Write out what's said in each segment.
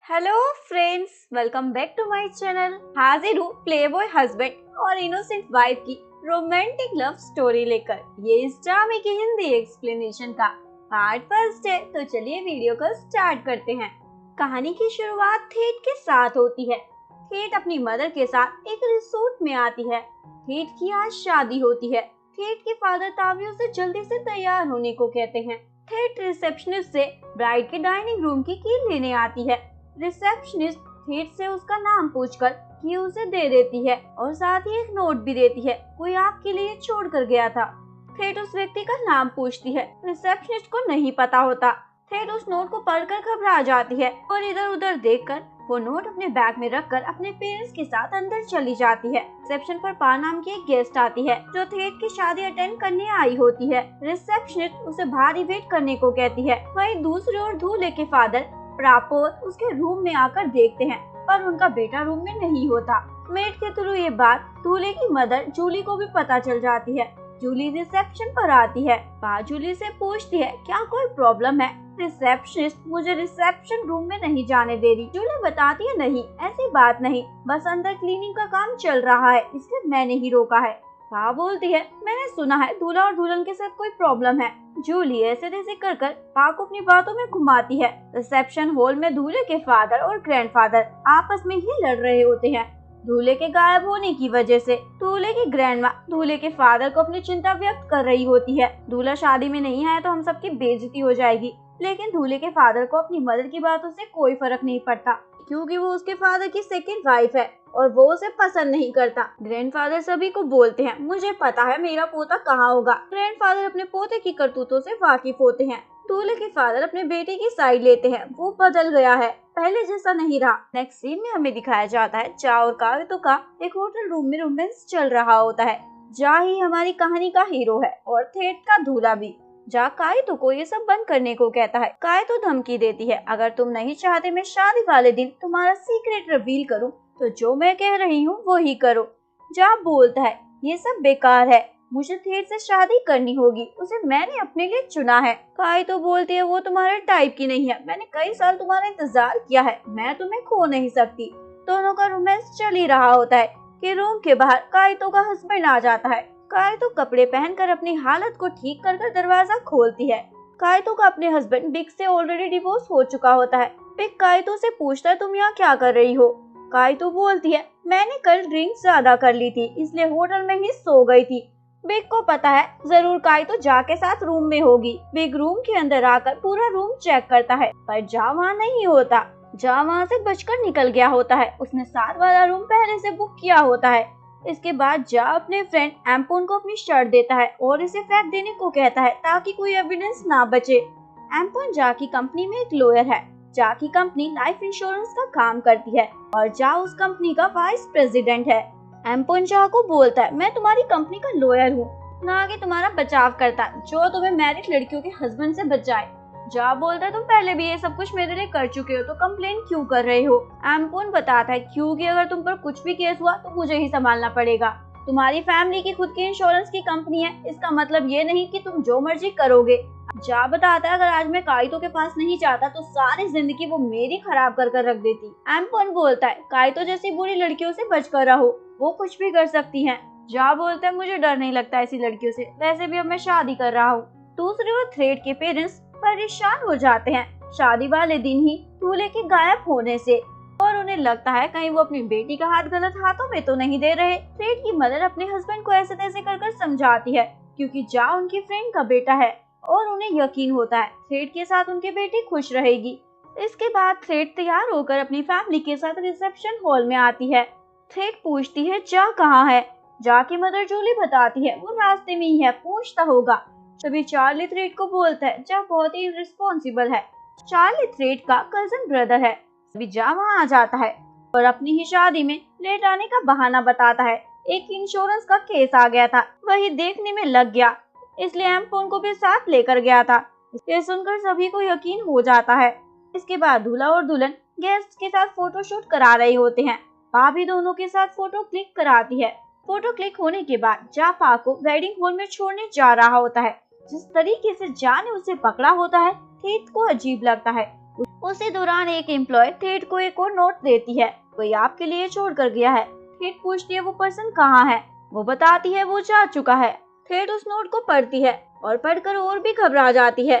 Hello friends, welcome back to my channel. हाजिर हूँ playboy husband और इनोसेंट वाइफ की रोमांटिक लव स्टोरी लेकर। ये इस ड्रामे की हिंदी एक्सप्लेनेशन का पार्ट फर्स्ट है, तो चलिए वीडियो को स्टार्ट करते हैं। कहानी की शुरुआत थेट के साथ होती है। थेट अपनी मदर के साथ एक रिसोर्ट में आती है। थेट की आज शादी होती है। थेट के फादर तावियों से जल्दी से तैयार होने को कहते हैं। थेट रिसेप्शनिस्ट से ब्राइड के डाइनिंग रूम की लेने आती है। रिसेप्शनिस्ट थेट से उसका नाम पूछकर की उसे दे देती है और साथ ही एक नोट भी देती है, कोई आपके लिए छोड़ कर गया था। थेट उस व्यक्ति का नाम पूछती है, रिसेप्शनिस्ट को नहीं पता होता। थेट उस नोट को पढ़कर घबरा जाती है और इधर उधर देखकर वो नोट अपने बैग में रखकर अपने पेरेंट्स के साथ अंदर चली जाती है। रिसेप्शन पर पा नाम की एक गेस्ट आती है जो थेट की शादी अटेंड करने आई होती है। रिसेप्शनिस्ट उसे बाहर ही वेट करने को कहती है। वहीं दूसरी ओर दूल्हे के फादर प्रापोर उसके रूम में आकर देखते हैं, पर उनका बेटा रूम में नहीं होता। मेड के थ्रू ये बात दूल्हे की मदर जूली को भी पता चल जाती है। जूली रिसेप्शन पर आती है। जूली से पूछती है क्या कोई प्रॉब्लम है। रिसेप्शनिस्ट मुझे रिसेप्शन रूम में नहीं जाने दे रही। जूली बताती है नहीं, ऐसी बात नहीं, बस अंदर क्लीनिंग का काम चल रहा है, इसलिए मैंने ही रोका है। बोलती है मैंने सुना है दूल्हा और दुल्हन के साथ कोई प्रॉब्लम है। जूली ऐसे तैसे कर को अपनी बातों में घुमाती है। रिसेप्शन हॉल में दूल्हे के फादर और ग्रैंडफादर आपस में ही लड़ रहे होते हैं। दूल्हे के गायब होने की वजह से दूल्हे की ग्रैंडमा दूल्हे के फादर को अपनी चिंता व्यक्त कर रही होती है। दूल्हा शादी में नहीं आया तो हम सबकी बेइज्जती हो जाएगी, लेकिन दूल्हे के फादर को अपनी मदर की बातों से कोई फर्क नहीं पड़ता, क्योंकि वो उसके फादर की सेकंड वाइफ है और वो उसे पसंद नहीं करता। ग्रैंडफादर सभी को बोलते हैं मुझे पता है मेरा पोता कहाँ होगा। ग्रैंडफादर अपने पोते की करतूतों से वाकिफ होते हैं। दूल्हे के फादर अपने बेटे की साइड लेते हैं। वो बदल गया है, पहले जैसा नहीं रहा। नेक्स्ट सीन में हमें दिखाया जाता है जा और कावितो का एक होटल रूम में रोमांस चल रहा होता है। जा ही हमारी कहानी का हीरो है और थेट का दूल्हा भी। जा काइतो को ये सब बंद करने को कहता है। काइतो धमकी देती है अगर तुम नहीं चाहते मैं शादी वाले दिन तुम्हारा सीक्रेट रिवील करूं तो जो मैं कह रही हूँ वो ही करो। जा बोलता है ये सब बेकार है, मुझे थेट से शादी करनी होगी, उसे मैंने अपने लिए चुना है। काइतो बोलती है वो तुम्हारे टाइप की नहीं है, मैंने कई साल तुम्हारा इंतजार किया है, मैं तुम्हें खो नहीं सकती। दोनों का रोमांस चल ही रहा होता है कि रूम के बाहर काइतो का हस्बैंड आ जाता है। काइतो कपड़े पहनकर अपनी हालत को ठीक कर दरवाजा खोलती है। काइतो का अपने हस्बैंड बिग से ऑलरेडी डिवोर्स हो चुका होता है। बिग काइतो से पूछता है तुम यहाँ क्या कर रही हो। काइतो बोलती है मैंने कल ड्रिंक ज्यादा कर ली थी, इसलिए होटल में ही सो गई थी। बिग को पता है जरूर काइतो जा के साथ रूम में होगी। बिग रूम के अंदर आकर पूरा रूम चेक करता है, पर जा वहाँ नहीं होता। जा वहाँ से बचकर निकल गया होता है, उसने साथ वाला रूम पहले से बुक किया होता है। इसके बाद जा अपने फ्रेंड एम्पोन को अपनी शर्ट देता है और इसे फेंक देने को कहता है ताकि कोई एविडेंस ना बचे। एम्पोन जा की कंपनी में एक लॉयर है। जा की कंपनी लाइफ इंश्योरेंस का काम करती है और जा उस कंपनी का वाइस प्रेसिडेंट है। एम्पोन जा को बोलता है मैं तुम्हारी कंपनी का लॉयर हूँ, ना कि तुम्हारा बचाव करता जो तुम्हें मैरिड लड़कियों के हस्बैंड से बचाए। जा बोलता है तुम पहले भी ये सब कुछ मेरे लिए कर चुके हो तो कंप्लेन क्यों कर रहे हो। एम्पोन बताता है क्योंकि अगर तुम पर कुछ भी केस हुआ तो मुझे ही संभालना पड़ेगा। तुम्हारी फैमिली की खुद की इंश्योरेंस की कंपनी है, इसका मतलब ये नहीं कि तुम जो मर्जी करोगे। जा बताता है अगर आज मैं काइतो के पास नहीं जाता तो सारी जिंदगी वो मेरी खराब कर रख देती। एम्पोन बोलता है काइतो जैसी बुरी लड़कियों से बचकर रहो, वो कुछ भी कर सकती हैं। जा बोलता है मुझे डर नहीं लगता ऐसी लड़कियों से, वैसे भी अब मैं शादी कर रहा हूँ। दूसरी ओर थ्रेड के पेरेंट्स परेशान हो जाते हैं शादी वाले दिन ही दूल्हे के गायब होने से, और उन्हें लगता है कहीं वो अपनी बेटी का हाथ गलत हाथों में तो नहीं दे रहे। थ्रेड की मदर अपने हस्बैंड को ऐसे तैसे कर समझाती है क्योंकि जा उनकी फ्रेंड का बेटा है और उन्हें यकीन होता है थ्रेड के साथ उनकी बेटी खुश रहेगी। इसके बाद थ्रेड तैयार होकर अपनी फैमिली के साथ रिसेप्शन हॉल में आती है। थ्रेड पूछती है जा कहाँ है। जा की मदर जूली बताती है वो रास्ते में ही है, पूछता होगा। तभी चार्ली थ्रेड को बोलता है जा बहुत ही इररिस्पॉन्सिबल है। चार्ली थ्रेड का कजन ब्रदर है। तभी जा वहाँ आ जाता है और अपनी ही शादी में लेट आने का बहाना बताता है। एक इंश्योरेंस का केस आ गया था, वही देखने में लग गया, इसलिए एम्पोन को भी साथ लेकर गया था। ये सुनकर सभी को यकीन हो जाता है। इसके बाद दूल्हा और दुल्हन गेस्ट के साथ फोटो शूट करा रहे होते हैं। भाभी दोनों के साथ फोटो क्लिक कराती है। फोटो क्लिक होने के बाद जा पा को वेडिंग हॉल में छोड़ने जा रहा होता है। जिस तरीके से जा ने उसे पकड़ा होता है थेट को अजीब लगता है। उसी दौरान एक एम्प्लॉय थेट को एक और नोट देती है। कोई आपके लिए छोड़ कर गया है। थेट पूछती है वो पर्सन कहाँ है। वो बताती है वो जा चुका है। थेट उस नोट को पढ़ती है और पढ़कर और भी घबरा जाती है।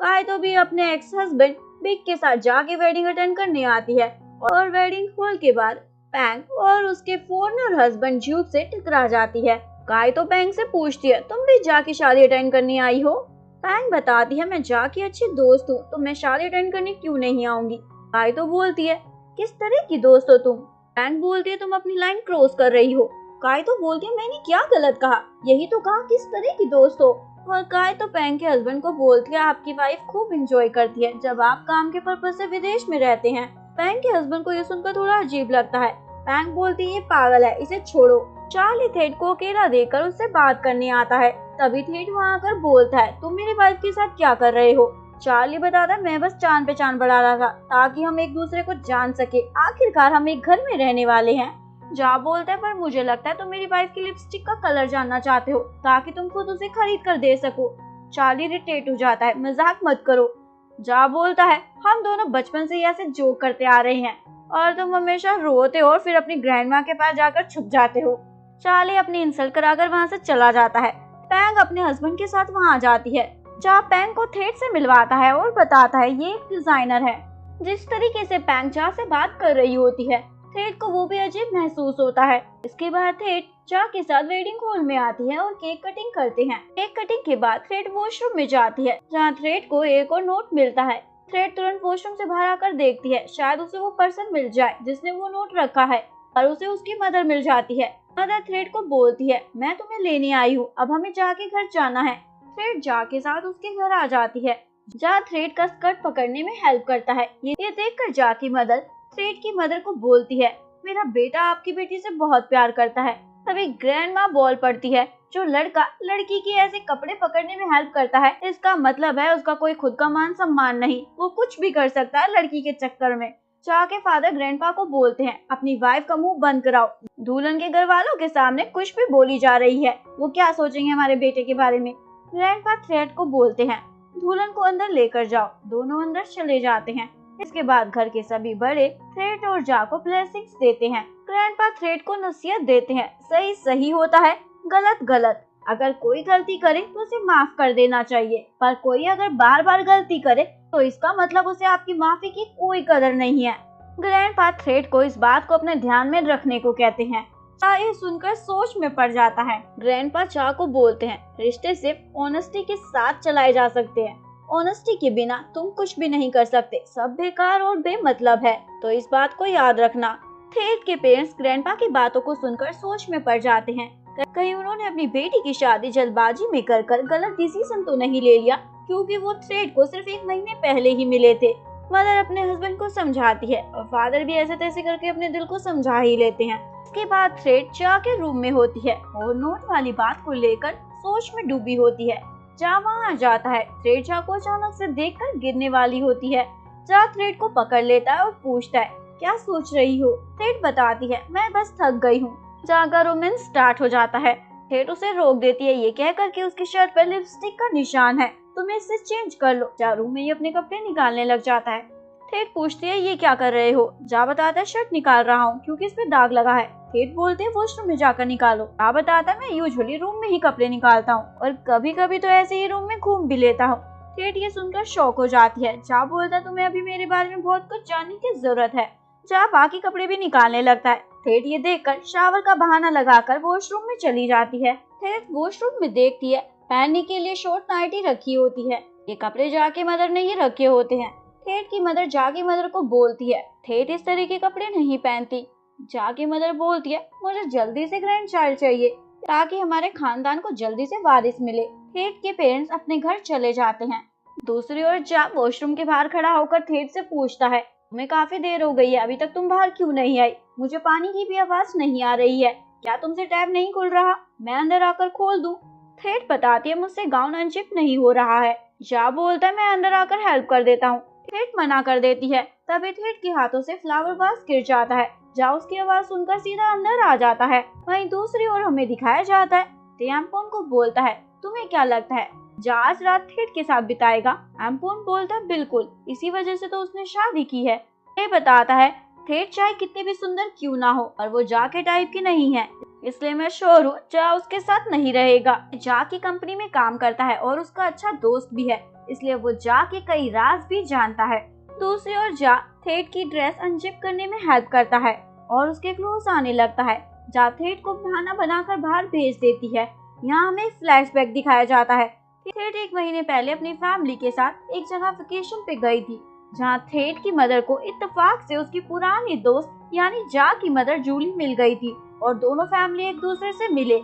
काइतो भी अपने एक्स हस्बैंड बिग के साथ जाके वेडिंग अटेंड करने आती है और वेडिंग हॉल के बाद पैंग और उसके फॉरेनर हस्बैंड ज्यूब से टकरा जाती है। काइतो पैंग से पूछती है तुम भी जाके शादी अटेंड करने आई हो। पैंग बताती है मैं जाकी अच्छी दोस्त हूँ तो मैं शादी अटेंड करने क्यों नहीं आऊंगी। काइतो बोलती है किस तरह की दोस्त हो तुम। पैंग बोलती है तुम अपनी लाइन क्रॉस कर रही हो। काइतो बोलती है मैंने क्या गलत कहा, यही तो कहा किस तरह की दोस्त हो। और काइतो पैंग के हस्बैंड को बोलती है आपकी वाइफ खूब एंजॉय करती है जब आप काम के पर्पज से विदेश में रहते हैं। पैंग के हस्बैंड को ये सुनकर थोड़ा अजीब लगता है। पैंग बोलती है ये पागल है, इसे छोड़ो। चार्ली थेट को अकेला देखकर उससे बात करने आता है। तभी थेट वहाँ आकर बोलता है तुम मेरी वाइफ के साथ क्या कर रहे हो। चार्ली बताता है मैं बस चांद पे चांद बढ़ा रहा था ताकि हम एक दूसरे को जान सके, आखिरकार हम एक घर में रहने वाले हैं। जा बोलता है पर मुझे लगता है तुम मेरी वाइफ की लिपस्टिक का कलर जानना चाहते हो ताकि तुम खुद उसे खरीद कर दे सको। चार्ली इरिटेट हो जाता है मजाक मत करो। जा बोलता है हम दोनों बचपन से ही ऐसे जोक करते आ रहे हैं और तुम हमेशा रोते हो और फिर अपनी ग्रैंडमा के पास जाकर छुप जाते हो। चार्ली अपनी इंसल्ट कराकर वहाँ से चला जाता है। पैंग अपने हस्बैंड के साथ वहाँ जाती है। जा पैंग को थेट से मिलवाता है और बताता है ये एक डिजाइनर है। जिस तरीके से पैंग जा से बात कर रही होती है थेट को वो भी अजीब महसूस होता है। इसके बाद थेट जा के साथ वेडिंग हॉल में आती है और केक कटिंग करते हैं। केक कटिंग के बाद थेट वॉशरूम में जाती है जहाँ थेट को एक और नोट मिलता है। थेट तुरंत वॉशरूम से बाहर आकर देखती है शायद उसे वो पर्सन मिल जाए जिसने वो नोट रखा है और उसे उसकी मदर मिल जाती है। मदर थ्रेड को बोलती है मैं तुम्हें लेने आई हूँ, अब हमें जाके घर जाना है। थ्रेड जा के साथ उसके घर आ जाती है। जा थ्रेड का स्कर्ट पकड़ने में हेल्प करता है। ये देखकर जा की मदर थ्रेड की मदर को बोलती है मेरा बेटा आपकी बेटी से बहुत प्यार करता है। तभी ग्रैंड माँ बॉल पड़ती है। जो लड़का लड़की के ऐसे कपड़े पकड़ने में हेल्प करता है इसका मतलब है उसका कोई खुद का मान सम्मान नहीं, वो कुछ भी कर सकता है लड़की के चक्कर में। जा के फादर ग्रैंडपा को बोलते हैं अपनी वाइफ का मुंह बंद कराओ, दुल्हन के घर वालों के सामने कुछ भी बोली जा रही है, वो क्या सोचेंगे हमारे बेटे के बारे में। ग्रैंडपा थ्रेड को बोलते हैं दुल्हन को अंदर लेकर जाओ। दोनों अंदर चले जाते हैं। इसके बाद घर के सभी बड़े थ्रेड और जा को ब्लेसिंग्स देते हैं। ग्रैंडपा थ्रेड को नसीहत देते हैं सही सही होता है, गलत गलत। अगर कोई गलती करे तो उसे माफ कर देना चाहिए, पर कोई अगर बार बार गलती करे तो इसका मतलब उसे आपकी माफी की कोई कदर नहीं है। ग्रैंडपा थ्रेड को इस बात को अपने ध्यान में रखने को कहते हैं। चा ये सुनकर सोच में पड़ जाता है। ग्रैंडपा चा को बोलते हैं रिश्ते सिर्फ ऑनेस्टी के साथ चलाए जा सकते हैं, ऑनेस्टी के बिना तुम कुछ भी नहीं कर सकते, सब बेकार और बेमतलब है, तो इस बात को याद रखना। थ्रेड के पेरेंट्स ग्रैंडपा की बातों को सुनकर सोच में पड़ जाते हैं। कहीं उन्होंने अपनी बेटी की शादी जल्दबाजी में कर गलत डिसीजन तो नहीं ले लिया, क्योंकि वो थ्रेड को सिर्फ 1 महीने पहले ही मिले थे। मदर अपने हस्बैंड को समझाती है और फादर भी ऐसे तैसे करके अपने दिल को समझा ही लेते हैं। इसके बाद थ्रेड चा के रूम में होती है और नोट वाली बात को लेकर सोच में डूबी होती है। जा वहाँ जाता है। थ्रेड जा को अचानक से देखकर गिरने वाली होती है। जा थ्रेड को पकड़ लेता है और पूछता है क्या सोच रही हो। थ्रेड बताती है मैं बस थक गई हूँ। जा का रोमांस स्टार्ट हो जाता है। थ्रेड उसे रोक देती है ये कहकर कि उसकी शर्ट पर लिपस्टिक का निशान है, तुम इसे चेंज कर लो। जा रूम में ही अपने कपड़े निकालने लग जाता है। थ्रेड पूछती है ये क्या कर रहे हो। जा बताता है शर्ट निकाल रहा हूँ क्योंकि इस पे दाग लगा है। थ्रेड बोलते हैं वॉशरूम में जाकर निकालो। जा बताता है मैं यूजुअली रूम में ही कपड़े निकालता हूँ और कभी कभी तो ऐसे ही रूम में घूम भी लेता हूँ। थ्रेड ये सुनकर शॉक हो जाती है। जा बोलता है तुम्हें अभी मेरे बारे में बहुत कुछ जानने की जरूरत है। जा बाकी कपड़े भी निकालने लगता है। थ्रेड ये देखकर शावर का बहाना लगाकर वॉशरूम में चली जाती है। थ्रेड वॉशरूम में देखती है पहनने के लिए शॉर्ट नाइटी रखी होती है। ये कपड़े जाके मदर ने ही रखे होते हैं। थ्रेड की मदर जाकी मदर को बोलती है थ्रेड इस तरह के कपड़े नहीं पहनती। जाकी मदर बोलती है मुझे जल्दी से ग्रैंड चाइल्ड चाहिए ताकि हमारे खानदान को जल्दी से वारिस मिले। थ्रेड के पेरेंट्स अपने घर चले जाते हैं। दूसरी ओर जा वॉशरूम के बाहर खड़ा होकर थ्रेड से पूछता है तुम्हें काफी देर हो गई है, अभी तक तुम बाहर क्यों नहीं आई। मुझे पानी की भी आवाज नहीं आ रही है, क्या तुमसे टैप नहीं खुल रहा, मैं अंदर आकर खोल दूं। थ्रेड बताती है मुझसे गाउन अनजिप नहीं हो रहा है। जा बोलता है मैं अंदर आकर हेल्प कर देता हूँ। थ्रेड मना कर देती है। तभी थ्रेड के हाथों से फ्लावर वास गिर जाता है। जा उसकी आवाज सुनकर सीधा अंदर आ जाता है। वहीं दूसरी ओर हमें दिखाया जाता है टैम्पोन को बोलता है तुम्हें क्या लगता है जा आज रात थेट के साथ बिताएगा। एम्पोन बोलता है बिल्कुल, इसी वजह से तो उसने शादी की है। ये बताता है थेट चाहे कितनी भी सुंदर क्यों ना हो, पर वो जा के टाइप की नहीं है, इसलिए मैं श्योर हूँ जा उसके साथ नहीं रहेगा। जा की कंपनी में काम करता है और उसका अच्छा दोस्त भी है, इसलिए वो जा के कई राज भी जानता है। दूसरी ओर जा थेट की ड्रेस अनजिप करने में हेल्प करता है और उसके क्लोज आने लगता है। जा थेट को बहाना बनाकर बाहर भेज देती है। यहाँ हमें एक फ्लैशबैक दिखाया जाता है। थेट 1 महीने पहले अपनी फैमिली के साथ एक जगह वेकेशन पे गई थी, जहाँ थेट की मदर को इत्तेफाक से उसकी पुरानी दोस्त यानी जा की मदर जूली मिल गई थी और दोनों फैमिली एक दूसरे से मिले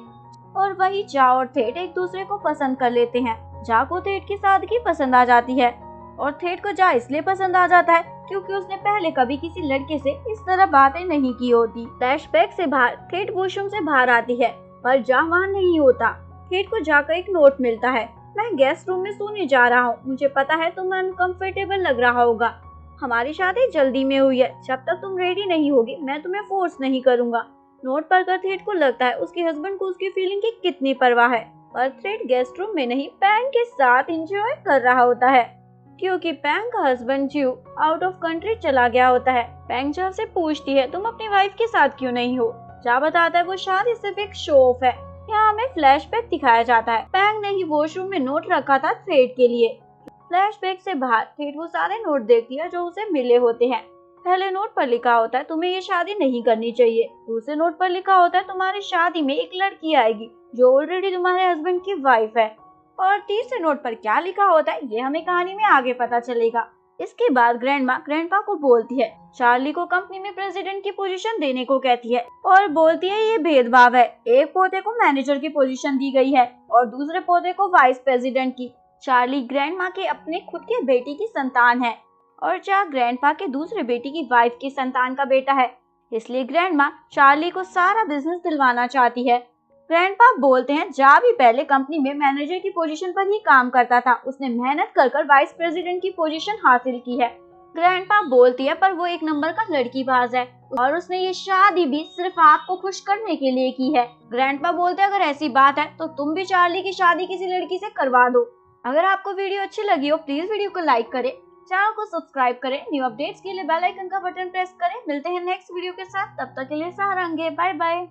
और वही जा और थेट एक दूसरे को पसंद कर लेते हैं। जा को थेट की सादगी पसंद आ जाती है और थेट को जा इसलिए पसंद आ जाता है क्योंकि उसने पहले कभी किसी लड़के से इस तरह बातें नहीं की होती। फ्लैशबैक से बाहर थेट वॉशरूम से बाहर आती है, पर जा वहाँ नहीं होता। थेट को जा का एक नोट मिलता है। मैं गेस्ट रूम में सोने जा रहा हूँ, मुझे पता है तुम्हें अनकंफर्टेबल लग रहा होगा। हमारी शादी जल्दी में हुई है, जब तक तुम रेडी नहीं होगी मैं तुम्हें फोर्स नहीं करूँगा। नोट पढ़कर थेट को लगता है उसके हस्बैंड को उसकी फीलिंग की कितनी परवाह है, पर थेट गेस्ट रूम में नहीं पैंग के साथ एंजॉय कर रहा होता है, क्योंकि पैंग का हस्बैंड ज्यू आउट ऑफ कंट्री चला गया होता है। पैंग जा से पूछती है तुम अपनी वाइफ के साथ क्यों नहीं हो। जा बताता है वो शादी सिर्फ एक शो ऑफ है। यहाँ हमें फ्लैशबैक दिखाया जाता है। पैंग ने ही वॉशरूम में नोट रखा था थेट के लिए। फ्लैशबैक से बाहर थेट वो सारे नोट देखती है जो उसे मिले होते हैं। पहले नोट पर लिखा होता है तुम्हें ये शादी नहीं करनी चाहिए। दूसरे नोट पर लिखा होता है तुम्हारी शादी में एक लड़की आएगी जो ऑलरेडी तुम्हारे हस्बैंड की वाइफ है। और तीसरे नोट पर क्या लिखा होता है ये हमें कहानी में आगे पता चलेगा। इसके बाद ग्रैंडमा ग्रैंडपा को बोलती है चार्ली को कंपनी में प्रेसिडेंट की पोजीशन देने को कहती है और बोलती है ये भेदभाव है, एक पोते को मैनेजर की पोजीशन दी गई है और दूसरे पोते को वाइस प्रेसिडेंट की। चार्ली ग्रैंडमा के अपने खुद के बेटी की संतान है और जा ग्रैंडपा के दूसरे बेटी की वाइफ की संतान का बेटा है, इसलिए ग्रैंडमा चार्ली को सारा बिजनेस दिलवाना चाहती है। ग्रैंडपा बोलते हैं जा भी पहले कंपनी में मैनेजर की पोजीशन पर ही काम करता था, उसने मेहनत कर वाइस प्रेसिडेंट की पोजीशन हासिल की है। ग्रैंडपा बोलती है पर वो एक नंबर का लड़कीबाज है और उसने ये शादी भी सिर्फ आपको खुश करने के लिए की है। ग्रैंडपा बोलते हैं अगर ऐसी बात है तो तुम भी चार्ली की शादी किसी लड़की से करवा दो। अगर आपको वीडियो अच्छी लगी हो प्लीज वीडियो को लाइक करें, चैनल को सब्सक्राइब करें, न्यू अपडेट्स के लिए बेल आइकन का बटन प्रेस करें। मिलते हैं नेक्स्ट वीडियो के साथ, तब तक के लिए सहारंगे, बाय बाय।